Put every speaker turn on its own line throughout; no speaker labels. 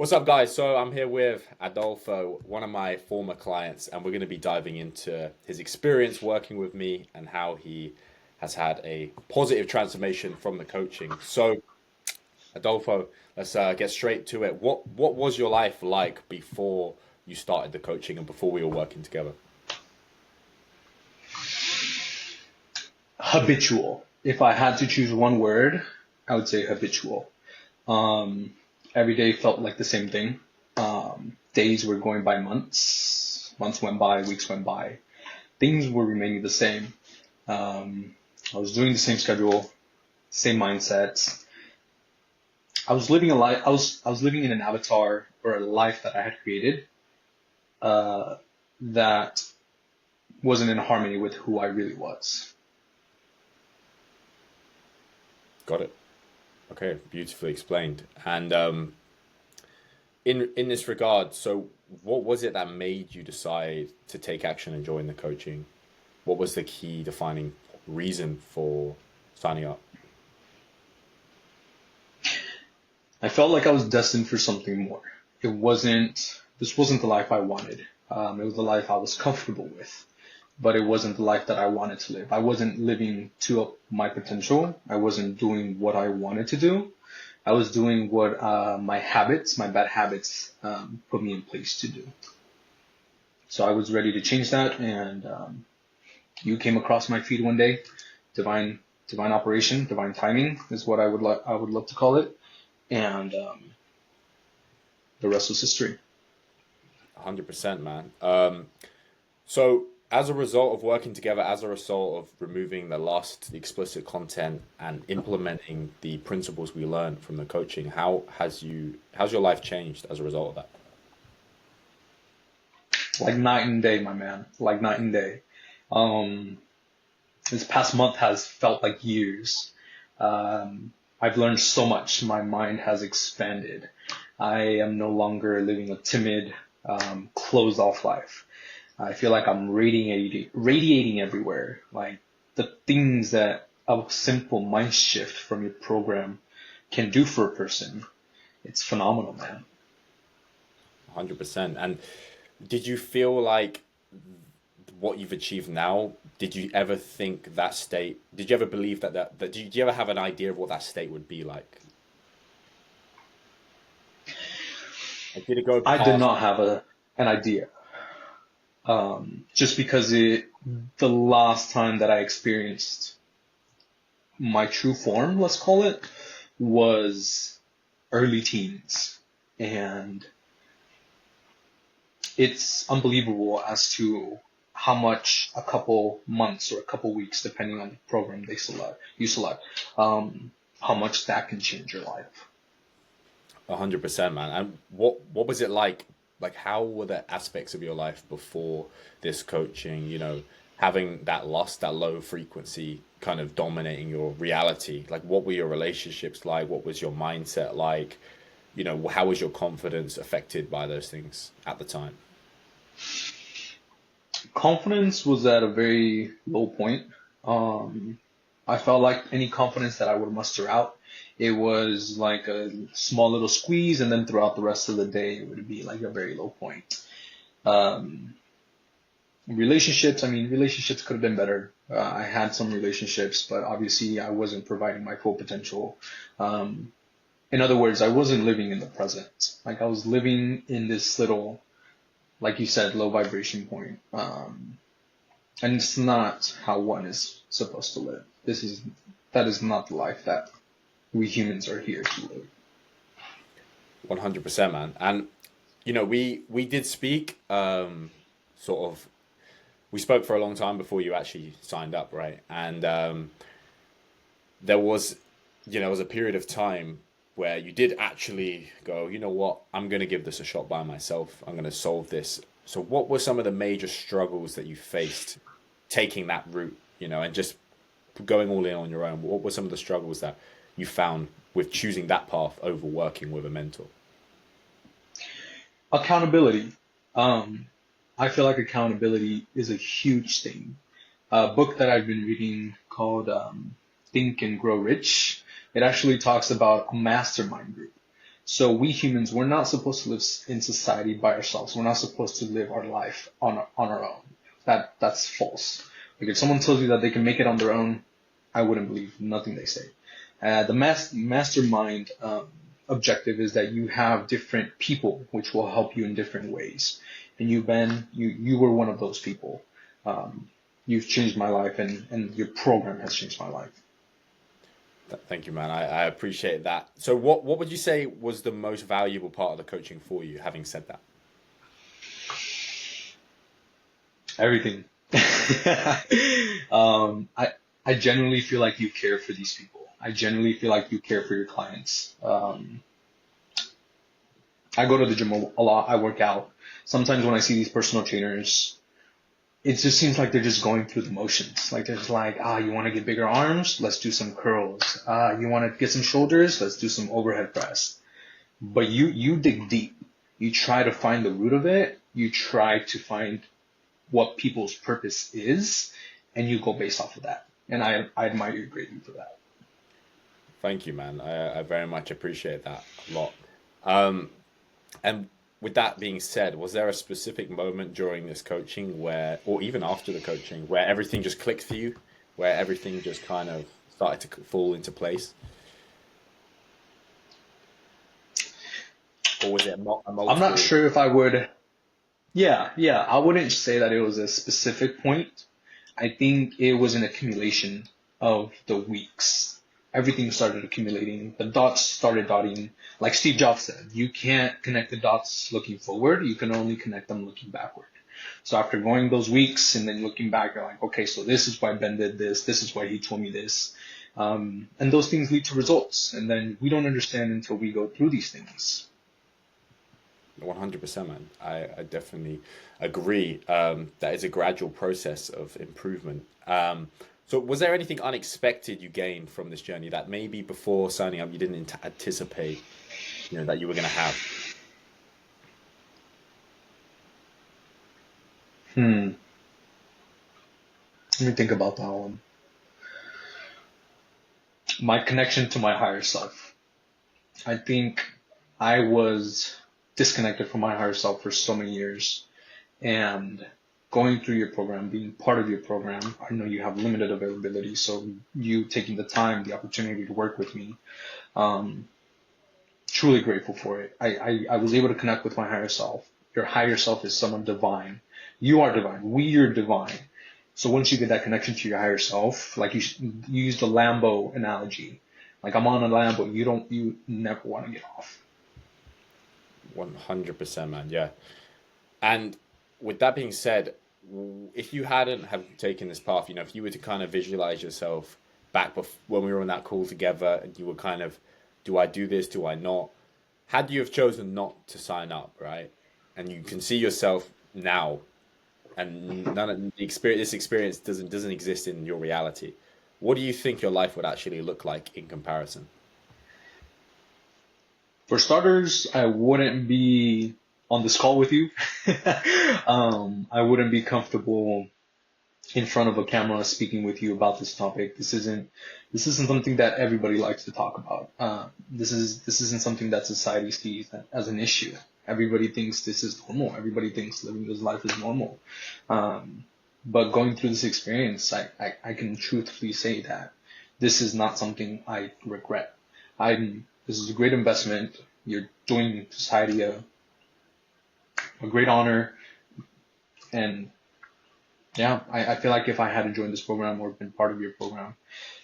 What's up, guys? So I'm here with Adolfo, one of my former clients, and we're going to be diving into his experience working with me and how he has had a positive transformation from the coaching. So, Adolfo, let's get straight to it. What was your life like before you started the coaching and before we were working together?
Habitual. If I had to choose one word, I would say habitual. Um, every day felt like the same thing. Days were going by months. Months went by, weeks went by. Things were remaining the same. I was doing the same schedule, same mindsets. I was living a life. I was living in an avatar or a life that I had created uh, that wasn't in harmony with who I really was.
Got it. Okay, beautifully explained. And in this regard, so what was it that made you decide to take action and join the coaching? What was the key defining reason for signing up?
I felt like I was destined for something more. This wasn't the life I wanted. It was the life I was comfortable with, but it wasn't the life that I wanted to live. I wasn't living to up my potential. I wasn't doing what I wanted to do. I was doing what my bad habits, put me in place to do. So I was ready to change that, and you came across my feed one day. Divine, divine operation, divine timing is what I would love to call it, and the rest was history.
100%, man. So as a result of working together, as a result of removing the last explicit content and implementing the principles we learned from the coaching, how's your life changed as a result of that?
Like night and day, my man. Like night and day. Um, this past month has felt like years. I've learned so much. My mind has expanded. I am no longer living a timid, closed off life. I feel like I'm radiating everywhere. Like the things that a simple mind shift from your program can do for a person. It's phenomenal, man.
100%. And did you feel like what you've achieved now, did you ever think that state, did you ever believe did you ever have an idea of what that state would be like? Like, did it go
I did
past?
not have an idea. Just because the last time that I experienced my true form, let's call it, was early teens. And it's unbelievable as to how much a couple months or a couple weeks, depending on the program you select, how much that can change your life.
100%, man. And what was it like? Like, how were the aspects of your life before this coaching? Having that lost, that low frequency, kind of dominating your reality. Like, what were your relationships like? What was your mindset like? How was your confidence affected by those things at the time?
Confidence was at a very low point. Um, I felt like any confidence that I would muster out, it was like a small little squeeze, and then throughout the rest of the day, it would be like a very low point. Um, Relationships, I mean, relationships could have been better. I had some relationships, but obviously I wasn't providing my full potential. Um, in other words, I wasn't living in the present. Like I was living in this little, like you said, low vibration point. And it's not how one is supposed to live. That is not the life that we humans are here to live.
100%, man. And we did speak, sort of. We spoke for a long time before you actually signed up, right? And there was, was a period of time where you did actually go, you know what, I'm going to give this a shot by myself. I'm going to solve this. So, what were some of the major struggles that you faced taking that route, and just going all in on your own? What were some of the struggles that you found with choosing that path over working with a mentor?
Accountability. Um, I feel like accountability is a huge thing. A book that I've been reading called Think and Grow Rich. It actually talks about a mastermind group. So we humans, we're not supposed to live in society by ourselves. We're not supposed to live our life on our own. That's false. Like if someone tells you that they can make it on their own, I wouldn't believe nothing they say. Mastermind objective is that you have different people which will help you in different ways. And you, Ben, you were one of those people. You've changed my life, and your program has changed my life.
Thank you, man. I appreciate that. So what would you say was the most valuable part of the coaching for you, having said that?
Everything. I genuinely feel like you care for these people. I genuinely feel like you care for your clients. I go to the gym a lot. I work out. Sometimes when I see these personal trainers, it just seems like they're just going through the motions. Like there's like, you want to get bigger arms? Let's do some curls. You want to get some shoulders? Let's do some overhead press. But you dig deep. You try to find the root of it. You try to find what people's purpose is, and you go based off of that. And I admire you greatly for that.
Thank you, man. I very much appreciate that a lot. Um, and with that being said, was there a specific moment during this coaching where, or even after the coaching, where everything just clicked for you, where everything just kind of started to fall into place? Or was it a
I'm not
multiple?
sure if I would. Yeah. I wouldn't say that it was a specific point. I think it was an accumulation of the weeks. Everything started accumulating. The dots started dotting. Like Steve Jobs said, you can't connect the dots looking forward. You can only connect them looking backward. So after going those weeks and then looking back, you're like, okay, so this is why Ben did this. This is why he told me this. And those things lead to results. And then we don't understand until we go through these things.
100%, man. I definitely agree. That is a gradual process of improvement. So was there anything unexpected you gained from this journey that maybe before signing up you didn't anticipate, that you were going to have?
Hmm. Let me think about that one. My connection to my higher self. I think I was disconnected from my higher self for so many years. And going through your program, being part of your program, I know you have limited availability. So you taking the time, the opportunity to work with me, um, truly grateful for it. I was able to connect with my higher self. Your higher self is someone divine. You are divine. We are divine. So once you get that connection to your higher self, like you use the Lambo analogy, like I'm on a Lambo, you never want to get off.
100%, man. Yeah. And with that being said, if you hadn't have taken this path, if you were to kind of visualize yourself back when we were on that call together, and you were kind of, do I do this? Do I not? Had you have chosen not to sign up, right? And you can see yourself now, and none of this experience doesn't exist in your reality. What do you think your life would actually look like in comparison?
For starters, I wouldn't be on this call with you. I wouldn't be comfortable in front of a camera speaking with you about this topic. This isn't something that everybody likes to talk about. This isn't something that society sees as an issue. Everybody thinks this is normal. Everybody thinks living this life is normal. But going through this experience, I can truthfully say that this is not something I regret. This is a great investment. You're doing society a great honor. And yeah, I feel like if I hadn't joined this program or been part of your program,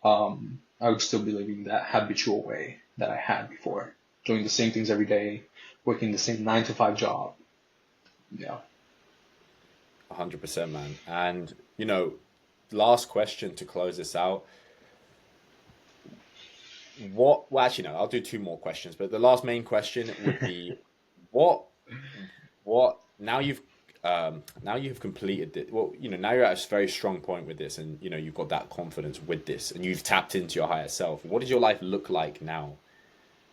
I would still be living that habitual way that I had before, doing the same things every day, working the same 9 to 5 job. Yeah.
100%, man. And last question to close this out. Well, actually, no, I'll do two more questions, but the last main question would be what, now you've completed it. Well, now you're at a very strong point with this, and, you've got that confidence with this, and you've tapped into your higher self. What does your life look like now?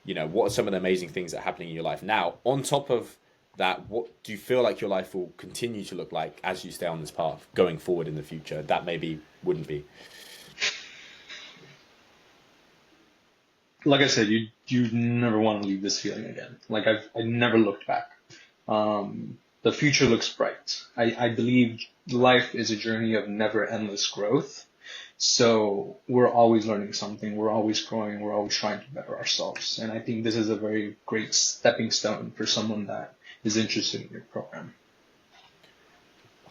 What are some of the amazing things that are happening in your life now? On top of that, what do you feel like your life will continue to look like as you stay on this path going forward in the future? That maybe wouldn't be.
like I said, you never want to leave this feeling again. Like I never looked back. The future looks bright. I believe life is a journey of never endless growth. So we're always learning something. We're always growing. We're always trying to better ourselves. And I think this is a very great stepping stone for someone that is interested in your program.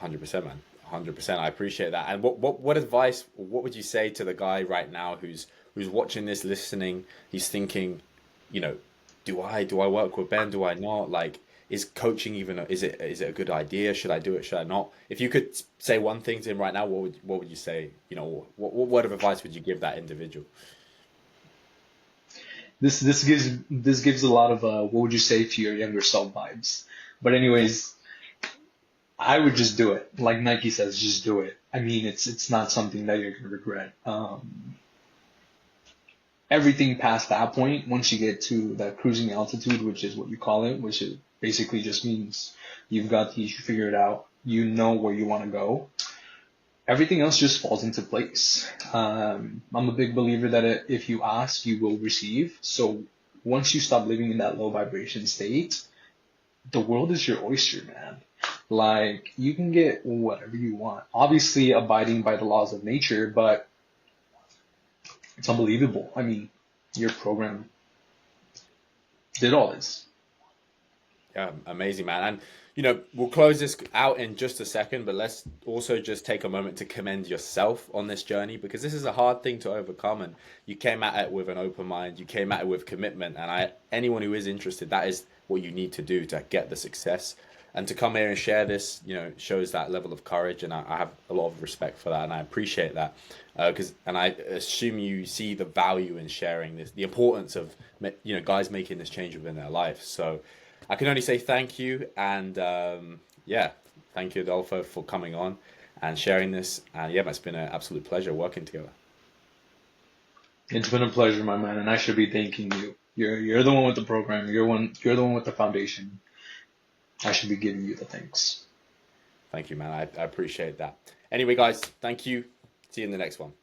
100%, man. 100%. I appreciate that. And what advice, what would you say to the guy right now who's watching this, listening? He's thinking, you know, do I work with Ben? Do I not? Like, is coaching even is it a good idea? Should I do it? Should I not? If you could say one thing to him right now, what would you say? You know, what word of advice would you give that individual?
This gives a lot of what would you say to your younger self vibes. But anyways, I would just do it. Like Nike says, just do it. I mean, it's not something that you're gonna regret. Everything past that point, once you get to that cruising altitude, which is what you call it, which is basically just means you've got these, you figure it out, you know where you want to go. Everything else just falls into place. I'm a big believer that if you ask, you will receive. So once you stop living in that low vibration state, the world is your oyster, man. Like you can get whatever you want. Obviously, abiding by the laws of nature, but it's unbelievable. I mean, your program did all this.
Yeah, amazing, man. And we'll close this out in just a second, but let's also just take a moment to commend yourself on this journey because this is a hard thing to overcome. And you came at it with an open mind, you came at it with commitment. And anyone who is interested, that is what you need to do to get the success. And to come here and share this, shows that level of courage, and I have a lot of respect for that, and I appreciate that. And I assume you see the value in sharing this, the importance of guys making this change within their life. So I can only say thank you, and yeah, thank you, Adolfo, for coming on and sharing this. And yeah, it's been an absolute pleasure working together.
It's been a pleasure, my man, and I should be thanking you. You're the one with the program. You're the one with the foundation. I should be giving you the thanks.
Thank you, man. I appreciate that. Anyway, guys, thank you. See you in the next one.